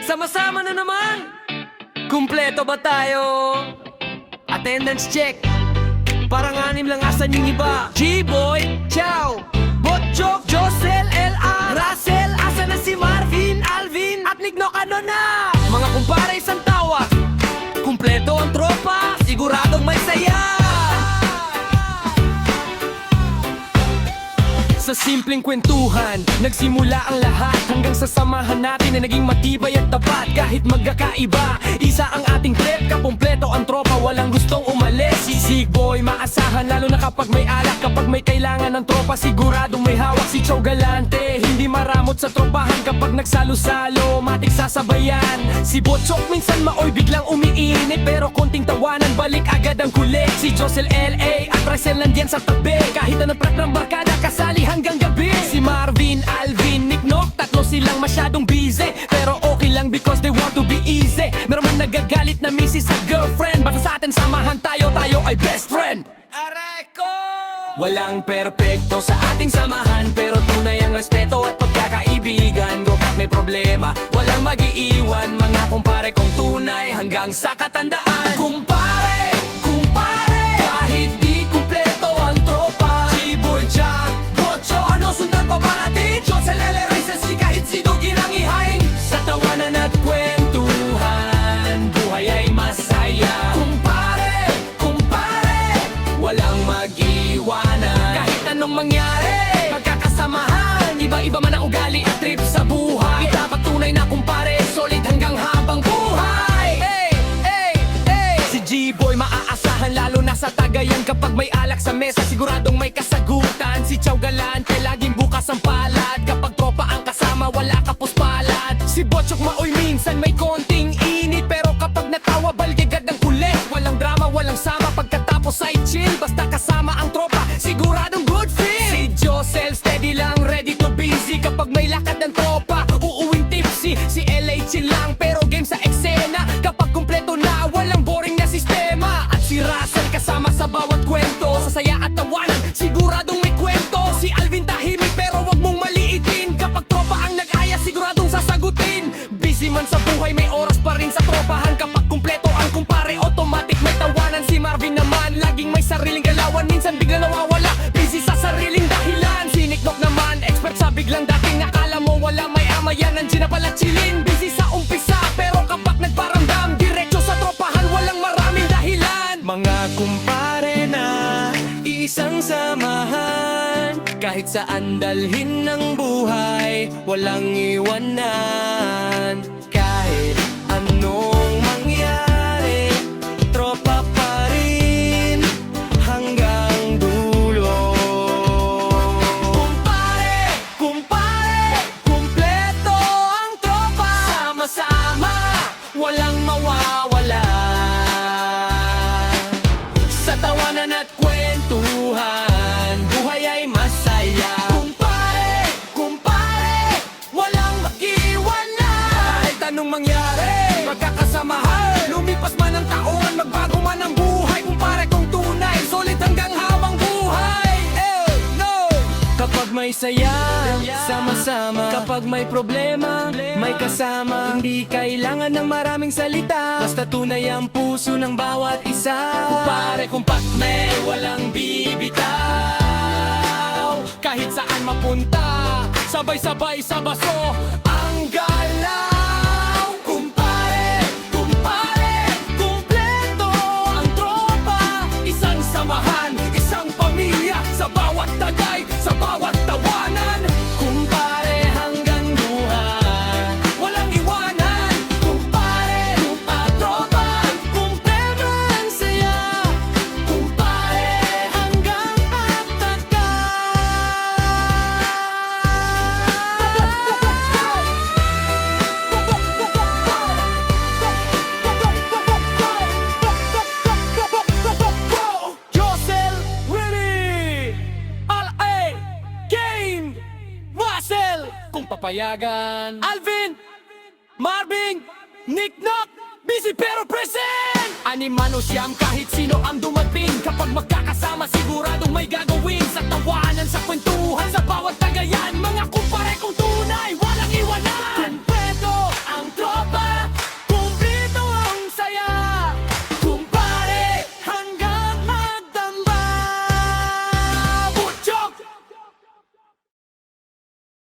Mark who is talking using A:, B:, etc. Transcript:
A: Sama-sama na naman! Kumpleto ba tayo? Attendance check. Parang anim lang, asan yung iba? G-Boy, Chow, Botchok, Josel, LR, Russell, asan na si Marvin, Alvin, at Nignok, ano na? Mga kumpare, isang tawa. Kumpleto ang tropa, siguradong may saya. Sa simpleng kwentuhan, nagsimula ang lahat. Hanggang sa samahan natin na naging matibay at tapat. Kahit magkakaiba, isa ang ating trip. Kapumpleto ang tropa, walang gustong umalis. Si Zigboy, maasahan lalo na kapag may alak. Kapag may kailangan ng tropa, siguradong may hawak. Si Chow Galante, hindi maramot sa tropahan. Kapag nagsalo-salo, matik sasabayan. Si Botchok minsan maoy biglang umiinit, pero konting tawanan, balik agad ang kulit. Si Josel LA at Russell nandiyan sa tabi. Kahit anong track ng barkada, kasali hanggang gabi. Si Marvin, Alvin, Nignok, tatlo silang masyadong busy, pero okay lang because they want to be easy. Meron man nagagalit na misis sa girlfriend, basta sa atin samahan tayo, tayo ay best friend. Areko! Walang perpekto sa ating samahan, pero tunay ang respeto at pagkakaibigan. Go kahit may problema, walang mag-iiwan. Mga kumpare kong tunay hanggang sa katandaan. Kumpare, kumpare, kahit di kumpleto ang tropa. G-Boy, Jack, Botcho, ano sundan pa ba natin? Josel, L.A. Races, si kahit sino ginangihain. Sa tawanan at kwentuhan, buhay ay masaya. Kumpare, kumpare, walang mag-iwanan. Kahit anong mangyari, magkakasamahan. Iba-iba man ang ugali at trip sa buhay. Dapat tunay na kumpare, solid hanggang habang buhay. Hey, hey, hey. Si G-Boy maaasahan lalo na sa Tagayan. Kapag may alak sa mesa, siguradong may kasagutan. Si Chow Galante, laging bukas ang palad. Kapag tropa ang kasama, wala kapos palad. Si Botchok maoy minsan may konting init, pero kapag natawa, baligagad ang kulit. Walang drama, walang sama, pagkatapos ay chill. Basta kasama ang tropa, siguradong good feel. Si Josel, steady lang, ready to busy. Kapag may lakad ng tropa, uuwing tipsy. Si LA chill lang, pero game sa eksena. Kapag kumpleto na, walang boring na sistema. At si Russell kasama sa bawat kwento, sa saya at tawanan, siguradong may kwento. Si Alvin tahimik, pero wag mong maliitin. Kapag tropa ang nag-aya, siguradong sasagutin. Busy man sa buhay, may oras pa rin sa tropahan. Kapag kumpleto ang kumpare, automatic may tawanan. Si Marvin naman, laging may sariling galawan. Minsan bigla nawawala, busy sa sariling dahilan. Si Nignok naman, expert sa biglang dating. Akala mo wala may ama yan, nandiyan na pala chillin. Busy sa umpisa, pero kapag nagparamdam, diretso sa tropahan, walang maraming dahilan. Mga kumpare na isang samahan, kahit saan dalhin ng buhay, walang iwanan. Kahit anong mangyari, tropa pa rin hanggang dulo. Kumpare, kumpare, kumpleto ang tropa. Sama-sama, walang mawawala. Sa tawanan at kwentuhan, buhay ay masaya. Kumpare, kumpare, walang mag-iwanan. Kahit anong mangyari, magkakasamahan. Lumipas man ang taon, magbago man ang buhay. Kumpare kong tunay, solid hanggang habang buhay. No! Kapag may saya, sama-sama. Kapag may problema, may kasama. Hindi kailangan ng maraming salita, basta tunay ang puso ng bawat isa. Kumpare kumpakme, walang bibitaw. Kahit saan mapunta, sabay-sabay sa baso ang galaw. Kumpare, kumpare, kumpleto ang tropa. Isang samahan, isang pamilya, sa bawat tagay, sa bawat tawanan. Kumpare hanggang buhay, walang iwanan. Kumpare, tropa, kumpleto ang saya. Kumpare hanggang pagtagal. Josel, Willie, L.A., Kane, Russell, kung papayagan. Alvin, Marvin, Nignok, busy pero present. Animano siyam kahit sino ang dumating. Kapag magkakasama, siguradong may gagawin. Sa tawanan, sa kwento